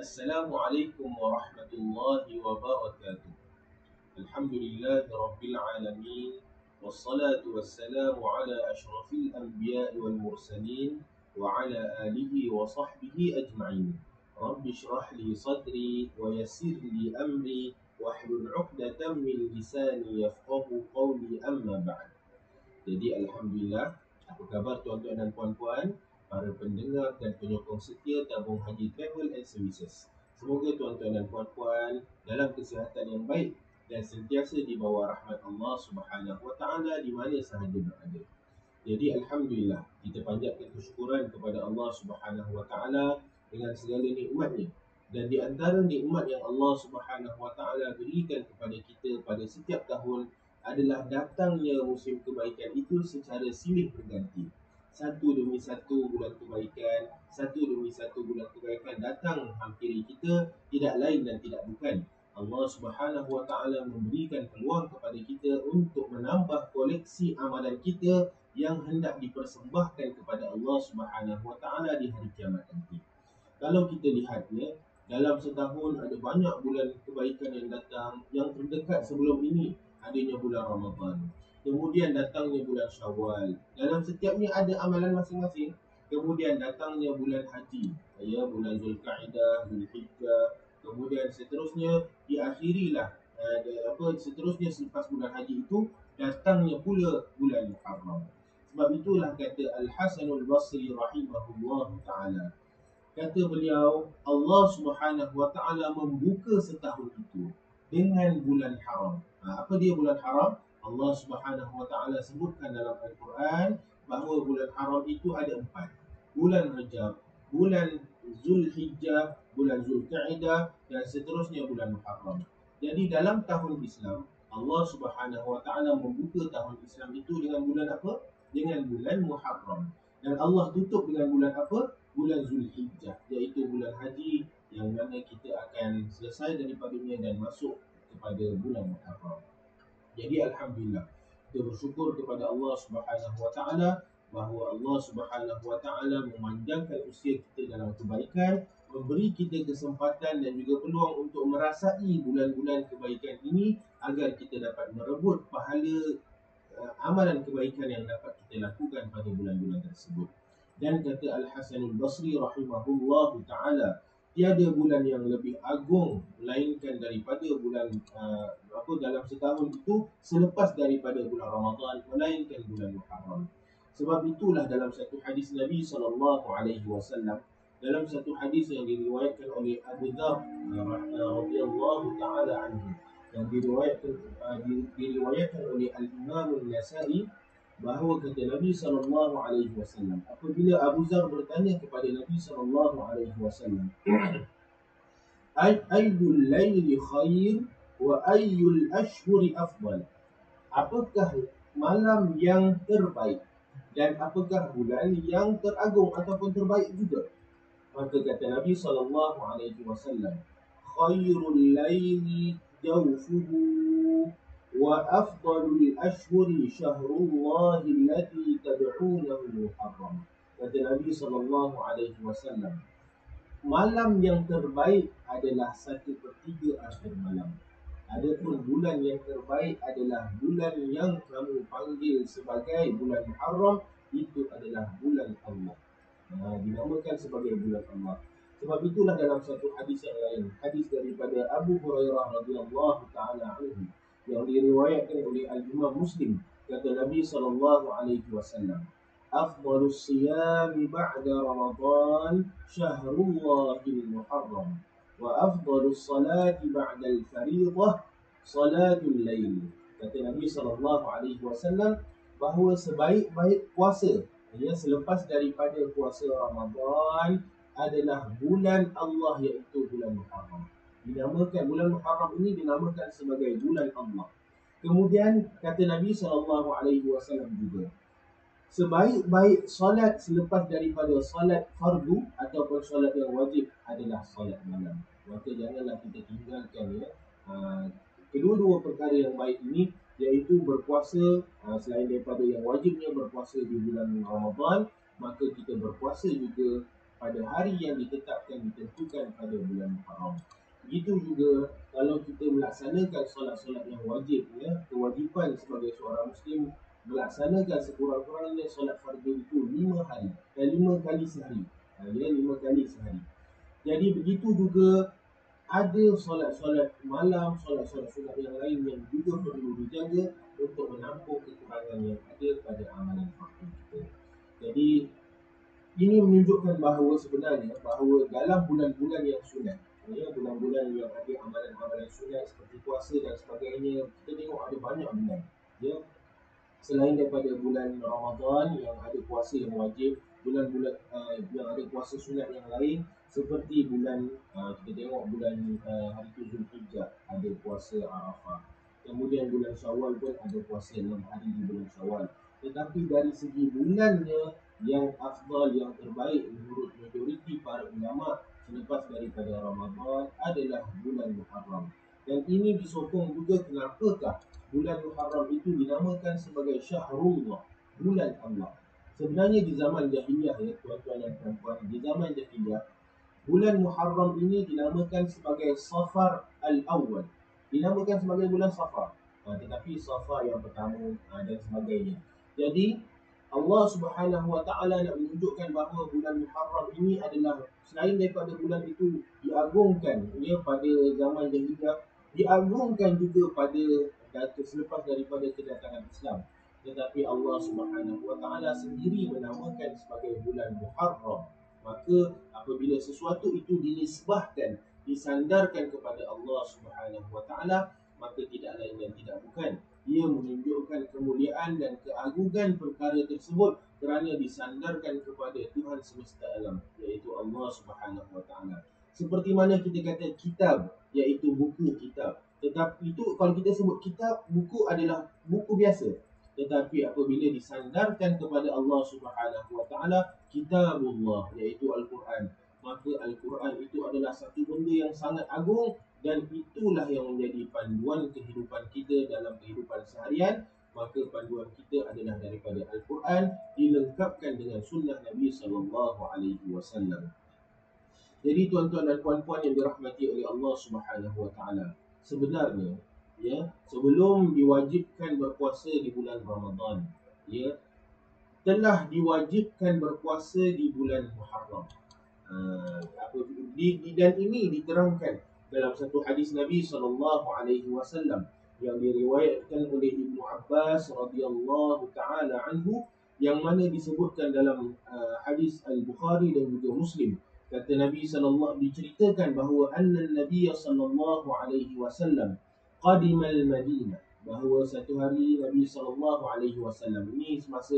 Assalamualaikum warahmatullahi wabarakatuh. Alhamdulillah Rabbil Alamin. Wassalatu wassalamu ala ashrafil anbiya'i wal mursalin wa ala alihi wa sahbihi ajma'in. Rabbi shrah li sadri wa yassir li amri wahlul 'uqdatam min lisani yafqahu qawli amma ba'd. Jadi Alhamdulillah, apa khabar tuan-tuan dan puan-puan, para pendengar dan penyokong setia tabung Haji Travel and Services. Semoga tuan-tuan dan puan-puan dalam kesihatan yang baik dan sentiasa di bawah rahmat Allah Subhanahu Wa Taala di mana sahaja berada. Jadi Alhamdulillah, kita panjatkan kesyukuran kepada Allah Subhanahu Wa Taala dengan segala nikmatnya. Dan di antara nikmat yang Allah Subhanahu Wa Taala berikan kepada kita pada setiap tahun adalah datangnya musim kebaikan itu secara silih berganti. Satu demi satu bulan kebaikan, satu demi satu bulan kebaikan datang hampiri kita, tidak lain dan tidak bukan Allah Subhanahu Wa Taala memberikan peluang kepada kita untuk menambah koleksi amalan kita yang hendak dipersembahkan kepada Allah Subhanahu Wa Taala di hari kiamat nanti. Kalau kita lihatnya, dalam setahun ada banyak bulan kebaikan yang datang. Yang terdekat sebelum ini adanya bulan Ramadan. Kemudian datangnya bulan Syawal. Dalam setiapnya ada amalan masing-masing. Kemudian datangnya bulan haji, ya, bulan Zulkaidah, Zulhijjah. Kemudian seterusnya diakhirilah seterusnya selepas bulan haji itu datangnya pula bulan Muharram. Sebab itulah kata Al-Hasanul Basri rahimahullah ta'ala, kata beliau, Allah Subhanahu Wa Taala membuka setahun itu dengan bulan haram. Apa dia bulan haram? Allah Subhanahu Wa Taala sebutkan dalam Al-Quran bahawa bulan haram itu ada 4. Bulan Rajab, bulan Zulhijjah, bulan Zulkaidah dan seterusnya bulan Muharram. Jadi dalam tahun Islam, Allah Subhanahu Wa Taala membuka tahun Islam itu dengan bulan apa? Dengan bulan Muharram. Dan Allah tutup dengan bulan apa? Bulan Zulhijjah, iaitu bulan haji yang mana kita akan selesai daripadanya dan masuk kepada bulan Muharram. Jadi Alhamdulillah, kita bersyukur kepada Allah Subhanahu Wa Taala bahawa Allah Subhanahu Wa Taala memanjangkan usia kita dalam kebaikan, memberi kita kesempatan dan juga peluang untuk merasai bulan-bulan kebaikan ini agar kita dapat merebut pahala amalan kebaikan yang dapat kita lakukan pada bulan-bulan tersebut. Dan kata Al-Hasanul Basri rahimahullah ta'ala, tiada bulan yang lebih agung melainkan daripada bulan dalam setahun itu selepas daripada bulan Ramadan, melainkan bulan Muharram. Sebab itulah dalam satu hadis Nabi SAW, dalam satu hadis yang diriwayatkan oleh Abu Dzar radhiyallahu ta'ala anhu, yang diriwayatkan oleh Al-Imam An-Nasa'i, bahawa kata Nabi SAW, apabila Abu Dzar bertanya kepada Nabi SAW, Ayyul layli khair wa ayyul ashhuri afdal, apakah malam yang terbaik dan apakah bulan yang teragung ataupun terbaik juga? Maka kata Nabi SAW, khairul layli jawfuhu wa afdalul ashhuri syahrullahi allati tad'unahu Muharram. Kata Nabi SAW, malam yang terbaik adalah 1/3 akhir malam. Adapun bulan yang terbaik adalah bulan yang kamu panggil sebagai bulan Muharram, itu adalah bulan Allah. Dinamakan sebagai bulan Allah. Sebab itulah dalam satu hadis yang lain, hadis daripada Abu Hurairah radhiyallahu ta'ala anhu, yang diriwayatkan oleh Al-Imam Muslim, kata Nabi SAW, afdalus siyami ba'da Ramadan syahrullahil Muharram, wa afdalus salati ba'da al-fariḍah salatul lail. Kata Nabi SAW bahawa sebaik-baik puasa, selepas daripada puasa Ramadan, adalah bulan Allah, iaitu bulan Muharram. Bulan Muharram ini dinamakan sebagai bulan Allah. Kemudian kata Nabi SAW juga, sebaik-baik solat selepas daripada solat fardu ataupun solat yang wajib adalah solat malam. Maka janganlah kita tinggalkan kedua-dua perkara yang baik ini, iaitu berpuasa, selain daripada yang wajibnya berpuasa di bulan Ramadan, maka kita berpuasa juga pada hari yang ditetapkan ditentukan pada bulan Muharram. Begitu juga kalau kita melaksanakan solat-solat yang wajib, kewajipan sebagai seorang Muslim melaksanakan sekurang-kurangnya solat fardu itu 5 hari dan 5 kali sehari. 5 kali sehari. Jadi begitu juga ada solat-solat malam, solat-solat sunat yang lain yang juga perlu dijaga untuk menampung kekurangan yang ada pada amalan fardu kita. Jadi ini menunjukkan bahawa sebenarnya bahawa dalam bulan-bulan yang sunat, bulan-bulan yang ada amalan-amalan sunat seperti puasa dan sebagainya, kita tengok ada banyak bulan. Selain daripada bulan Ramadan yang ada puasa yang wajib, bulan-bulan yang ada puasa sunat yang lain seperti bulan kita tengok bulan hari tu Zulhijjah ada puasa Arafah. Kemudian bulan Syawal pun ada puasa 6 hari di bulan Syawal. Tetapi dari segi bulannya yang afdal, yang terbaik menurut majoriti para ulama selepas daripada Ramadan adalah bulan Muharram. Dan ini disokong juga kenapakah bulan Muharram itu dinamakan sebagai Syahrullah, bulan Allah. Sebenarnya di zaman jahiliyah, tuan-tuan dan puan-puan, di zaman jahiliyah, bulan Muharram ini dinamakan sebagai Safar al-Awwal. Dinamakan sebagai bulan Safar. Tetapi Safar yang pertama dan sebagainya. Jadi Allah Subhanahu Wa Taala nak menunjukkan bahawa bulan Muharram ini adalah selain daripada bulan itu diagungkan pada zaman jahiliyah, diagungkan juga pada selepas daripada kedatangan Islam. Tetapi Allah Subhanahu Wa Taala sendiri menamakan sebagai bulan Muharram. Maka apabila sesuatu itu dinisbahkan, disandarkan kepada Allah Subhanahu Wa Taala, maka tidak lain dan tidak bukan ia menunjukkan kemuliaan dan keagungan perkara tersebut kerana disandarkan kepada Tuhan semesta alam, iaitu Allah Subhanahu Wa Taala. Seperti mana kita kata kitab, iaitu buku kitab. Tetapi itu kalau kita sebut kitab, buku adalah buku biasa. Tetapi apabila disandarkan kepada Allah Subhanahu Wa Taala, kitabullah, iaitu Al-Quran, maka Al-Quran itu adalah satu benda yang sangat agung dan itulah yang menjadi panduan kehidupan kita dalam kehidupan seharian. Maka panduan kita adalah daripada Al-Quran dilengkapkan dengan sunnah Nabi SAW. Jadi tuan-tuan dan puan-puan yang dirahmati oleh Allah Subhanahu Wa Taala, sebenarnya sebelum diwajibkan berpuasa di bulan Ramadan, telah diwajibkan berpuasa di bulan Muharram. Dan ini diterangkan dalam satu hadis Nabi SAW yang diriwayatkan oleh Ibnu Abbas radhiyallahu taala anhu, yang mana disebutkan dalam hadis Al-Bukhari dan juga Muslim. Kata Nabi sallallahu, diceritakan bahawa anna Nabi sallallahu alaihi wasallam qadima al-Madinah, bahawa satu hari Nabi sallallahu alaihi wasallam, ini semasa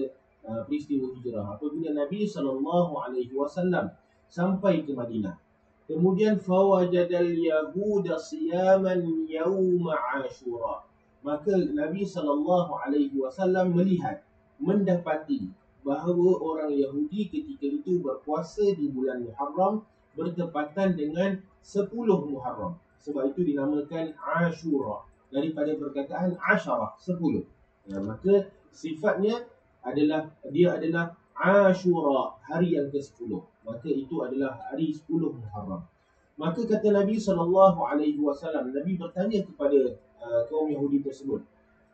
peristiwa hijrah, apabila Nabi sallallahu alaihi wasallam sampai ke Madinah. Kemudian fawajadal yahuda siyaman yauma Ashura. Maka Nabi SAW mendapati bahawa orang Yahudi ketika itu berpuasa di bulan Muharram bertepatan dengan 10 Muharram. Sebab itu dinamakan Ashura, daripada perkataan Ashara, 10. Maka sifatnya adalah dia adalah Ashura, hari yang ke-10. Maka itu adalah hari 10 Muharram. Maka kata Nabi SAW, Nabi bertanya kepada kaum Yahudi tersebut,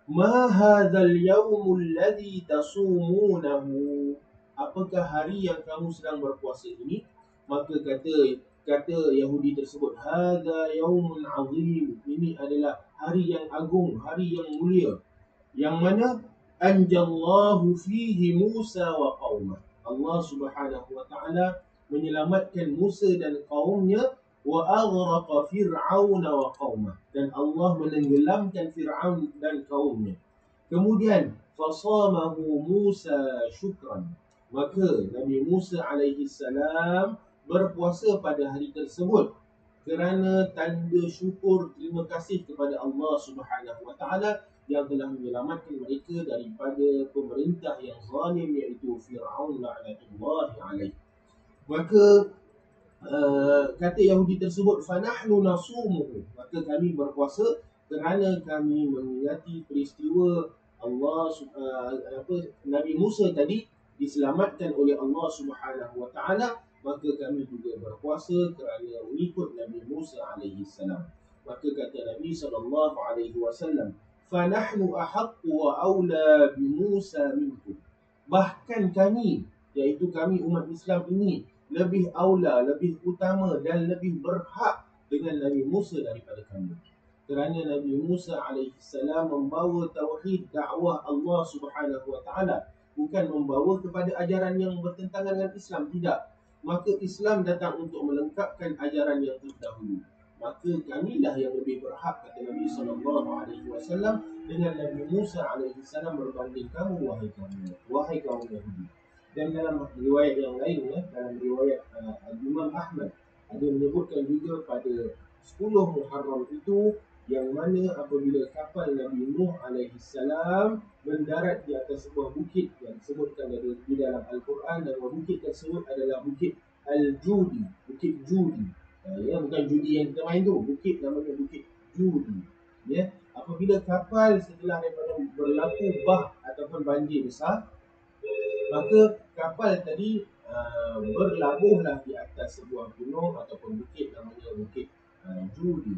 "Ma hadzal yaumul ladzi tasumunahu?" Apakah hari yang kamu sedang berpuasa ini? Maka kata Yahudi tersebut, "Hadza yaumun azim." Ini adalah hari yang agung, hari yang mulia, yang mana anjallahu fihi Musa wa qaumah. Allah Subhanahu Wa Taala menyelamatkan Musa dan kaumnya, wa aghraqa Fir'aun wa qaumah, dan Allah menenggelamkan Fir'aun dan kaumnya. Kemudian fasamahu Musa syukran. Maka Nabi Musa alaihi salam berpuasa pada hari tersebut kerana tanda syukur, terima kasih kepada Allah Subhanahu Wa Taala yang telah menyelamatkan mereka daripada pemerintah yang zalim, iaitu Fir'aun la'natullahi alaihi. Maka kata Yahudi tersebut, fanahnu nasumuhu, maka kami berpuasa kerana kami mengingati peristiwa Nabi Musa tadi diselamatkan oleh Allah Subhanahu Wa Taala maka kami juga berpuasa kerana mengikut Nabi Musa alaihi salam. Maka kata Nabi sallallahu alaihi wasallam, "Fanahnu ahaqqu wa aula bi Musa minkum." Bahkan kami, iaitu kami umat Islam ini, lebih aula, lebih utama dan lebih berhak dengan Nabi Musa daripada kamu. Kerana Nabi Musa alaihissalam membawa tauhid dakwah Allah Subhanahu wa taala, bukan membawa kepada ajaran yang bertentangan dengan Islam, tidak. Maka Islam datang untuk melengkapkan ajaran yang terdahulu. Maka kamilah yang lebih berhak, kata Nabi sallallahu alaihi wasallam, dengan Nabi Musa alaihissalam berbanding kamu, wahai kaum Yahudi. Dan dalam riwayat yang lain, dalam riwayat Imam Ahmad, ada menyebutkan juga pada 10 Muharram itu, yang mana apabila kapal Nabi Nuh alaihissalam mendarat di atas sebuah bukit yang disebutkan di dalam Al-Quran, dan bukit tersebut adalah bukit Al-Judi, bukit Judi. Ya, bukan judi yang kita main tu, bukit namanya bukit Judi. Ya, apabila kapal setelah daripada berlaku bah ataupun banjir besar, maka kapal tadi berlabuhlah di atas sebuah gunung ataupun bukit namanya bukit Judi.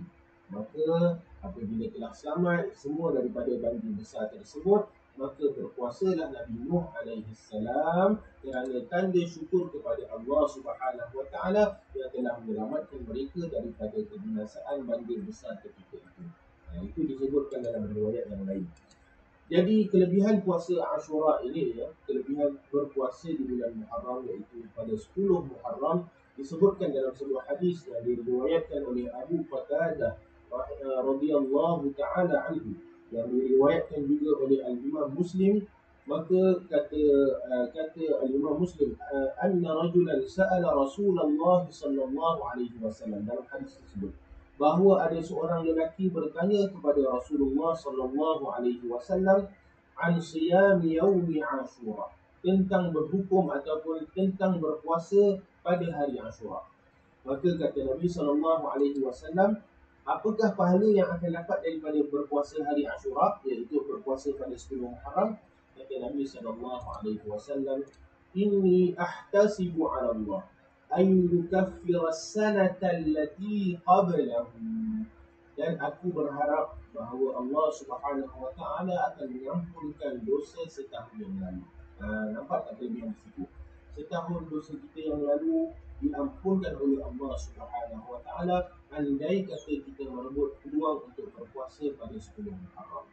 Maka apabila telah selamat semua daripada banjir besar tersebut, maka berpuasalah Nabi Nuh alaihissalam kerana tanda syukur kepada Allah Subhanahu wa taala yang telah menyelamatkan mereka daripada kebinasaan banjir besar ketika itu. Itu disebutkan dalam riwayat yang lain. Jadi kelebihan puasa Ashura ini, kelebihan berpuasa di bulan Muharram, iaitu pada 10 Muharram, disebutkan dalam sebuah hadis yang diriwayatkan oleh Abu Qatadah radhiyallahu taala anhu, yang diriwayatkan juga oleh Al-Imam Muslim. Maka kata Al-Imam Muslim, anna rajulan sa'ala Rasulullah sallallahu alaihi wasallam, dalam hadis tersebut bahawa ada seorang lelaki bertanya kepada Rasulullah sallallahu alaihi wasallam an siyam yaumi Ashura, tentang berhukum ataupun tentang berpuasa pada hari Ashura. Maka kata Nabi sallallahu alaihi wasallam, apakah pahala yang akan dapat daripada berpuasa hari Ashura, iaitu berpuasa pada 10 Muharram? Kata Nabi sallallahu alaihi wasallam, inni ahtasibu 'ala Allah ay yukaffira as-sanata allati qablahu. Dan aku berharap bahawa Allah Subhanahu wa taala akan mengampunkan dosa setahun yang lalu. Nampak tak kelebihan di situ? Setahun dosa kita yang lalu diampunkan oleh Allah Subhanahu wa taala andai kata kita merebut peluang untuk berpuasa pada 10 Muharram.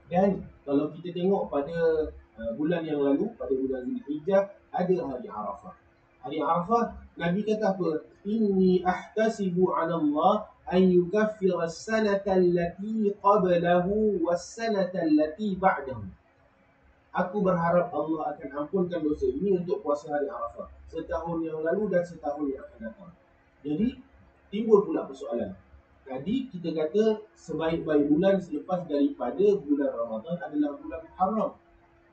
Dan kalau kita tengok pada bulan yang lalu, pada bulan Zulhijjah, ada hari Arafah. Hari Arafah, Nabi kata apa? Inni ahtasibu 'ala Allah an yukaffira as-sanata allati qablahu was-sanata allati ba'dahu. Aku berharap Allah akan ampunkan dosa ini untuk puasa hari Arafah, setahun yang lalu dan setahun yang akan datang. Jadi timbul pula persoalan. Tadi kita kata sebaik-baik bulan selepas daripada bulan Ramadan adalah bulan Muharram,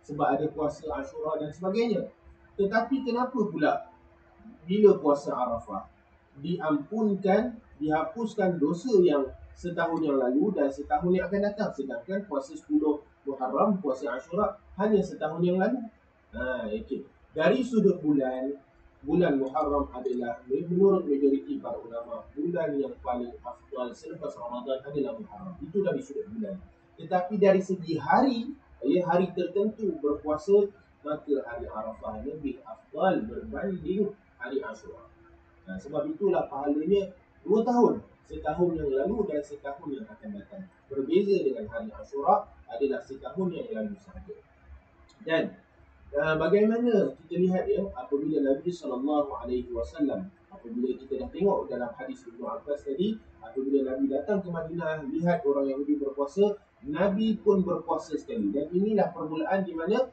sebab ada puasa Ashura dan sebagainya. Tetapi kenapa pula bila puasa Arafah diampunkan, dihapuskan dosa yang setahun yang lalu dan setahun yang akan datang, sedangkan puasa 10 Muharram, puasa Ashura hanya setahun yang lalu? Okay. Dari sudut bulan Muharram adalah, menurut majoriti para ulama, bulan yang paling afdal selepas Ramadan adalah Muharram. Itu dari sudut bulan. Tetapi dari segi hari tertentu berpuasa, maka hari Arafah lebih afdal berbanding hari Ashura. Sebab itulah pahalanya 2 tahun, setahun yang lalu dan setahun yang akan datang. Berbeza dengan hari Ashura adalah setahun yang lalu sahaja. Dan bagaimana kita lihat apabila Nabi SAW, apabila kita dah tengok dalam hadis Ibnu Abbas tadi, apabila Nabi datang ke Madinah lihat orang Yahudi berpuasa, Nabi pun berpuasa sekali. Dan inilah permulaan di mana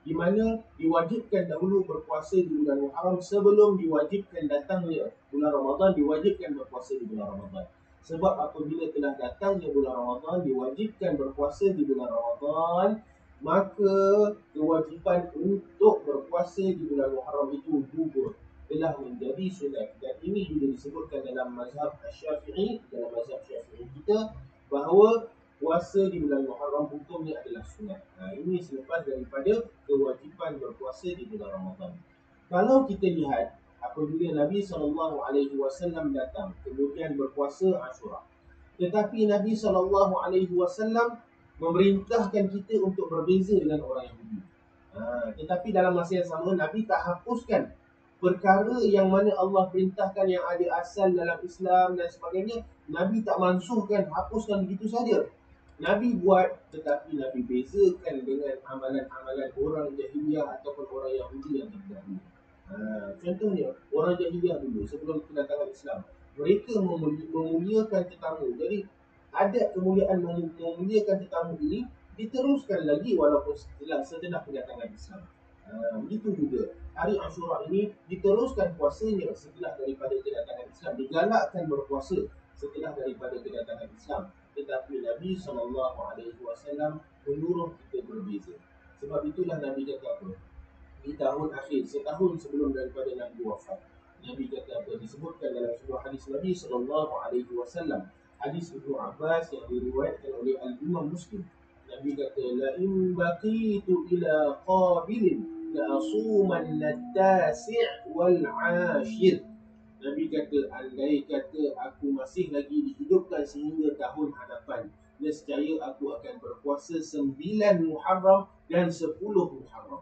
di mana diwajibkan dahulu berpuasa di bulan Muharram sebelum diwajibkan datangnya bulan Ramadan, diwajibkan berpuasa di bulan Ramadan. Sebab apabila telah datangnya bulan Ramadan, diwajibkan berpuasa di bulan Ramadan, maka kewajipan untuk berpuasa di bulan Muharram itu gugur, telah menjadi sunat. Dan ini juga disebutkan dalam mazhab Syafi'i, dalam mazhab Syafi'i kita, bahawa puasa di bulan Muharram hukumnya adalah sunat. Ini selepas daripada kewajipan berpuasa di bulan Ramadan. Kalau kita lihat apabila Nabi SAW datang kemudian berpuasa Ashura, tetapi Nabi SAW memerintahkan kita untuk berbeza dengan orang Yahudi. Tetapi dalam masa yang sama Nabi tak hapuskan perkara yang mana Allah perintahkan yang ada asal dalam Islam dan sebagainya. Nabi tak mansuhkan, hapuskan begitu saja. Nabi buat, tetapi Nabi bezakan dengan amalan-amalan orang Jahiliyah ataupun orang Yahudi yang terdahulu. Contohnya, orang Jahiliyah dulu sebelum kedatangan Islam, mereka memuliakan tetamu. Jadi adat kemuliaan memuliakan tetamu ini diteruskan lagi walaupun setelah kedatangan Islam. Begitu juga hari Ashura ini diteruskan puasanya setelah daripada kedatangan Islam, digalakkan berpuasa setelah daripada kedatangan Islam. Tetapi Nabi SAW menyuruh kita berbeza. Sebab itulah Nabi kata apa? Di tahun akhir, setahun sebelum daripada Nabi wafat, Nabi kata apa? Disebutkan dalam sebuah hadis Nabi SAW, hadis Ibnu Abbas yang diriwayatkan oleh Al-Imam Muslim. Nabi kata, la in baqitu ila qabilin la asumanna at-tasi' wal 'ashir. Nabi kata, andai kata aku masih lagi dihidupkan sehingga tahun hadapan, nescaya aku akan berpuasa 9 Muharram dan 10 Muharram.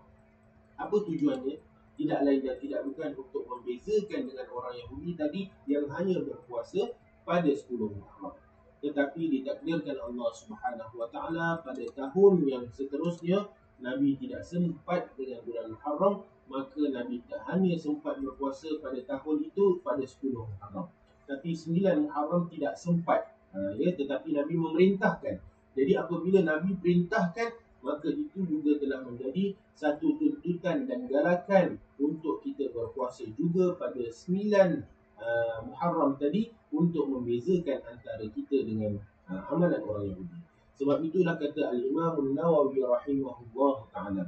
Apa tujuannya? Tidak lain dan tidak bukan untuk membezakan dengan orang Yahudi tadi yang hanya berpuasa pada 10 Muharram. Tetapi ditakdirkan Allah Subhanahu Wa Taala pada tahun yang seterusnya Nabi tidak sempat dengan bulan Muharram, maka Nabi tak hanya sempat berpuasa pada tahun itu pada 10 Muharram, tapi 9 Muharram tidak sempat. Tetapi Nabi memerintahkan. Jadi apabila Nabi perintahkan, maka itu juga telah menjadi satu tuntutan dan galakan untuk kita berpuasa juga pada 9 Muharram tadi untuk membezakan antara kita dengan amalan orang Yahudi. Sebab itulah kata Al-Imam Nawawi rahimahullah ta'ala,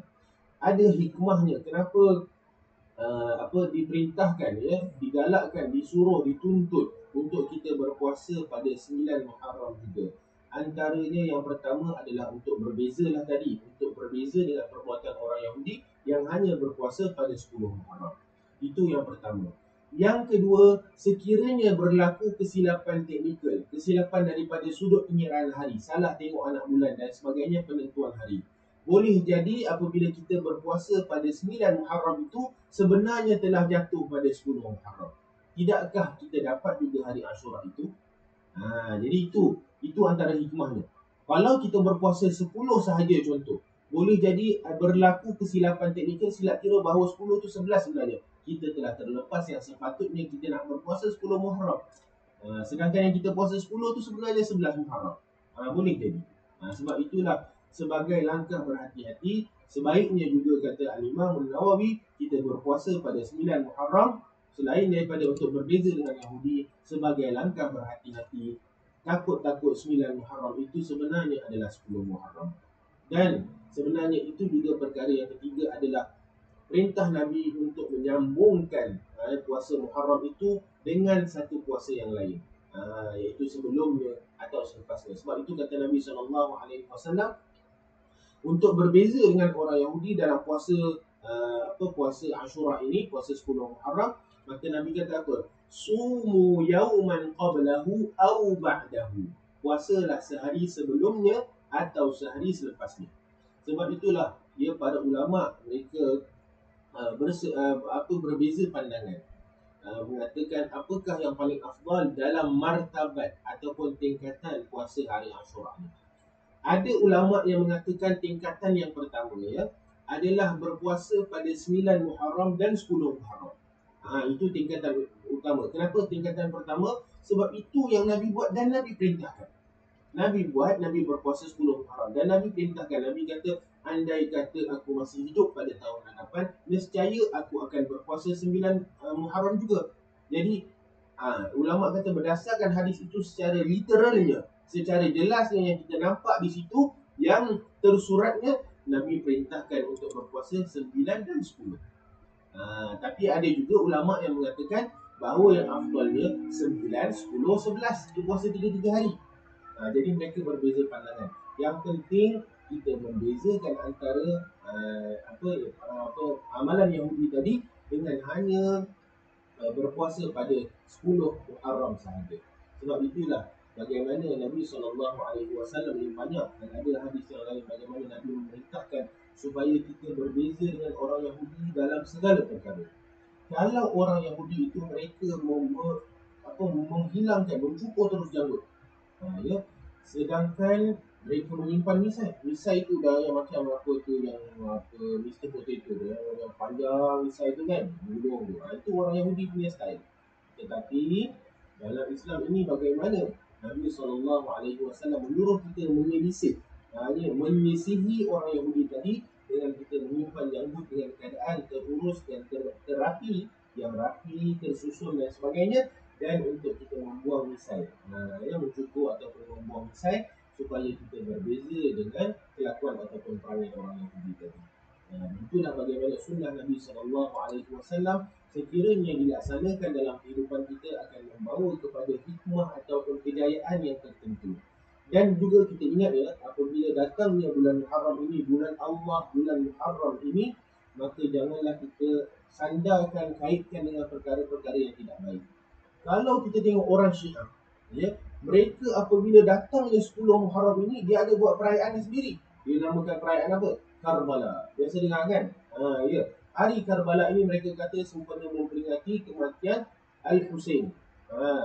ada hikmahnya kenapa diperintahkan, digalakkan, disuruh, dituntut untuk kita berpuasa pada 9 Muharram juga. Antaranya yang pertama adalah untuk berbezalah tadi, untuk berbeza dengan perbuatan orang Yahudi yang hanya berpuasa pada 10 Muharram. Itu yang pertama. Yang kedua, sekiranya berlaku kesilapan teknikal, kesilapan daripada sudut penyiraan hari, salah tengok anak bulan dan sebagainya penentuan hari, boleh jadi apabila kita berpuasa pada 9 Muharram itu sebenarnya telah jatuh pada 10 Muharram. Tidakkah kita dapat juga hari Ashura itu? Jadi itu antara hikmahnya. Kalau kita berpuasa 10 sahaja contoh, boleh jadi berlaku kesilapan teknikal, silap kira bahawa 10 itu 11 sebenarnya. Kita telah terlepas yang sepatutnya kita nak berpuasa 10 Muharram. Sedangkan yang kita puasa 10 itu sebenarnya 11 Muharram. Boleh jadi. Sebab itulah sebagai langkah berhati-hati, sebaiknya juga kata Al-Imam Nawawi, kita berpuasa pada 9 Muharram selain daripada untuk berbeza dengan Yahudi, sebagai langkah berhati-hati. Takut-takut 9 Muharram itu sebenarnya adalah 10 Muharram. Dan sebenarnya itu juga perkara yang ketiga adalah perintah Nabi untuk menyambungkan puasa Muharram itu dengan satu puasa yang lain, iaitu sebelumnya atau selepasnya. Sebab itu kata Nabi SAW, untuk berbeza dengan orang Yahudi dalam puasa puasa Ashura ini, puasa 10 Muharram, maka Nabi kata apa? Sumu yauman qablahu aw ba'dahu. Puasalah sehari sebelumnya atau sehari selepasnya. Sebab itulah para ulama mereka berbeza pandangan, mengatakan apakah yang paling afdal dalam martabat ataupun tingkatan puasa hari Ashura ni. Ada ulama yang mengatakan tingkatan yang pertama adalah berpuasa pada 9 Muharram dan 10 Muharram. Itu tingkatan utama. Kenapa tingkatan pertama? Sebab itu yang Nabi buat dan Nabi perintahkan. Nabi buat, Nabi berpuasa 10 Muharram dan Nabi perintahkan. Nabi kata, andai kata aku masih hidup pada tahun hadapan, nescaya aku akan berpuasa 9 Muharram juga. Jadi ulama kata berdasarkan hadis itu secara literalnya, secara jelasnya yang kita nampak di situ, yang tersuratnya Nabi perintahkan untuk berpuasa 9 dan 10. Tapi ada juga ulama yang mengatakan bahawa yang afdalnya 9, 10, 11. Dia puasa 3 hari. Jadi mereka berbeza pandangan. Yang penting kita membezakan antara amalan Yahudi tadi dengan hanya berpuasa pada 10 Muharram sahaja. Sebab itulah bagaimana Nabi SAW yang banyak, dan ada hadis yang lain bagaimana Nabi memerintahkan supaya kita berbeza dengan orang Yahudi dalam segala perkara. Kalau orang Yahudi itu mereka menghilangkan, mencukur terus janggut, ya. Sedangkan mereka menyimpan misai. Misai itu dah yang macam apa tu, yang apa Mr. Potato tu, yang panjang misai tu kan, gulung tu. Itu orang Yahudi punya style. Tetapi dalam Islam ini bagaimana Nabi SAW menyuruh kita menyelisih, menyisihi orang Yahudi tadi dengan kita menyimpan janggut dengan keadaan terurus dan terapi, yang rapi, tersusun dan sebagainya, dan untuk kita membuang misai, yang mencukur ataupun membuang misai, supaya kita berbeza dengan kelakuan ataupun perangai orang Yahudi tadi. Itulah bagaimana sunnah Nabi SAW sekiranya dilaksanakan dalam kehidupan kita akan membawa kepada hikmah ataupun kejayaan yang tertentu. Dan juga kita ingat ya, apabila datangnya bulan Muharram ini, bulan Allah, bulan Muharram ini, maka janganlah kita sandarkan, kaitkan dengan perkara-perkara yang tidak baik. Kalau kita tengok orang Syiah, ya, mereka apabila datangnya 10 Muharram ini, dia ada buat perayaan sendiri. Dia namakan perayaan apa? Karbala. Biasa dengar kan? Ya. Hari Karbala ini mereka kata sempena memperingati kematian Al-Husain,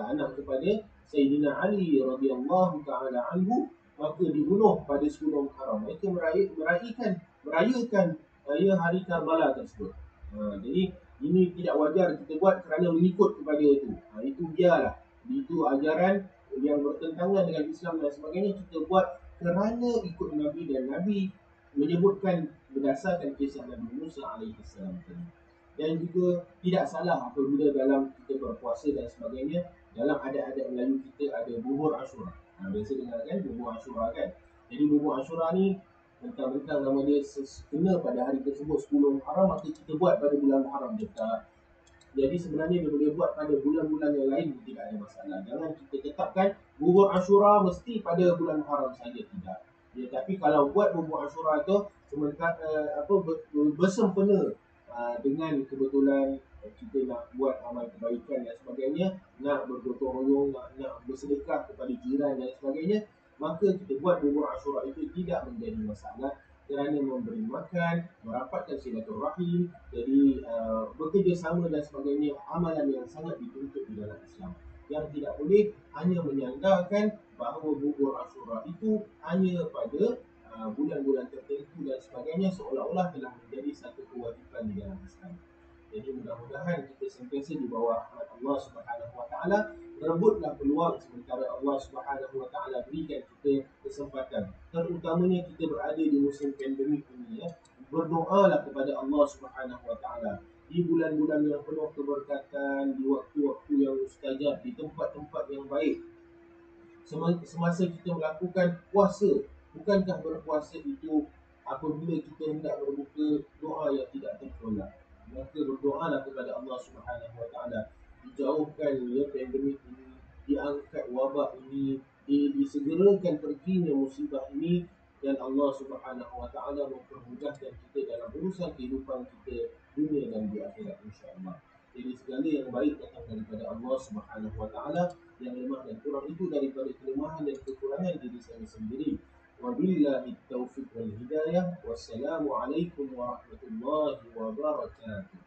anak kepada Sayyidina Ali radhiyallahu taala anhu, maka dibunuh pada 10 Muharram. Mereka merayakan hari Karbala tersebut. Jadi ini tidak wajar kita buat kerana mengikut kepada itu. Itu biarlah. Itu ajaran yang bertentangan dengan Islam dan sebagainya, kita buat kerana ikut Nabi, dan Nabi menyebutkan berdasarkan kisah Nabi Musa alaihissalam tadi. Dan juga tidak salah apabila dalam kita berpuasa dan sebagainya, dalam adat-adat Melayu kita ada bubur Ashura. Biasa dengar kan bubur Ashura kan. Jadi bubur Ashura ni mentang-mentang nama dia kena pada hari tersebut 10 Muharram, maka kita buat pada bulan Muharram je. Jadi sebenarnya dia boleh buat pada bulan-bulan yang lain, tidak ada masalah. Jangan kita tetapkan bubur Ashura mesti pada bulan Muharram saja, tidak. Ya, tapi kalau buat bubur Ashura tu sementara bersempena dengan kebetulan kita nak buat amal kebaikan dan sebagainya, nak bergotong royong, nak bersedekah kepada jiran dan sebagainya, maka kita buat bubur Ashura itu tidak menjadi masalah, kerana memberi makan, merapatkan silaturahim, jadi bekerjasama dan sebagainya, amalan yang sangat dituntut di dalam Islam. Yang tidak boleh hanya menyandarkan bahawa bubur Ashura itu hanya pada bulan-bulan tertentu dan sebagainya, seolah-olah telah menjadi satu kewajipan di dalam Islam. Jadi mudah-mudahan kita sentiasa di bawah rahmat Allah Subhanahu Wa Taala, rebutlah peluang sementara Allah Subhanahu Wa Taala berikan kita kesempatan, terutamanya kita berada di musim pandemik ini, ya. Berdoalah kepada Allah Subhanahu Wa Taala di bulan-bulan yang penuh keberkatan, di waktu-waktu yang mustajab, di tempat-tempat yang baik. Semasa kita melakukan puasa, bukankah berpuasa itu apabila kita hendak berbuka, doa yang tidak tertolak? Maka berdoalah kepada Allah Subhanahu Wa Taala, dijauhkan pandemik ini, diangkat wabak ini, disegerakan perginya musibah ini, dan Allah Subhanahu Wa Taala mempermudahkan kita dalam urusan kehidupan kita dunia dan di akhirat, insya-Allah. Jadi segala yang baik datang daripada Allah Subhanahu Wa Taala, yang lemah dan kurang itu daripada kelemahan dan kekurangan diri saya sendiri. Wabillahi taufiq wal hidayah. Wassalamualaikum warahmatullahi wabarakatuh.